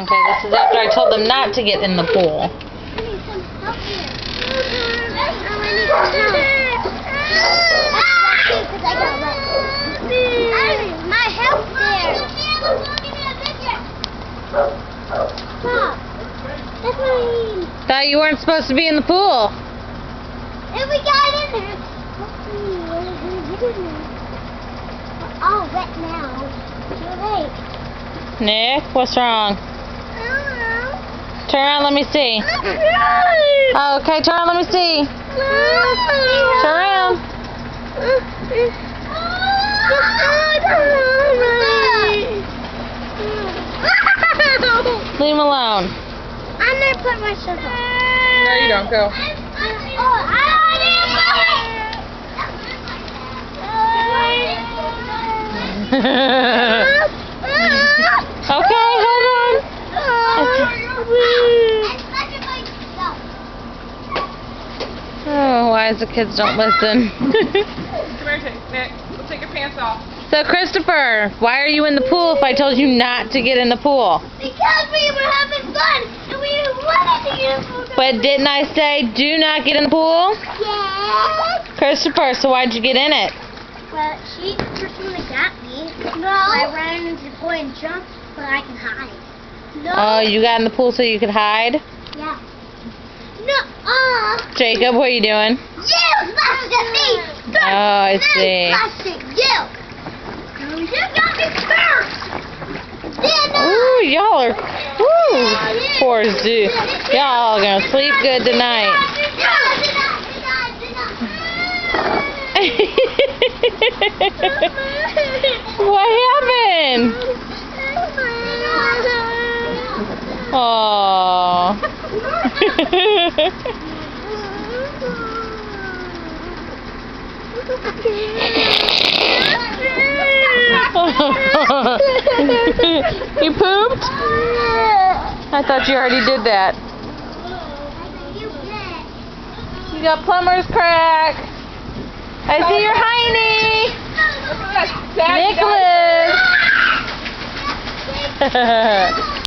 Okay, this is after I told them not to get in the pool. I need some help here. I need some help. My help there. Stop. That's what I mean. Thought you weren't supposed to be in the pool. If we got in there. We're all wet now. Too late. Nick, what's wrong? I don't know. Turn around, let me see. Oh, okay, turn around, let me see. Turn around. Leave him alone. I'm gonna put my shirt on. No, you don't. Go. Okay, hold on. Oh, wise the kids don't listen. Come here, Nick. We'll take your pants off. So, Christopher, why are you in the pool if I told you not to get in the pool? Because we were having fun and we wanted to get in the pool. But didn't I say do not get in the pool? Yes. Christopher, so why'd you get in it? Well, she personally got me. No. I ran into the pool and jumped, but I can hide. No. Oh, you got in the pool so you could hide? Yeah. No. Jacob, what are you doing? You smashed at me. Oh, I see. Smashed at you. You got me first. Then Ooh, y'all are, poor zoo. Y'all are gonna sleep good tonight. What happened? Aww. You pooped? I thought you already did that. You got plumber's crack. I see your hiney. Nicholas. Nicholas.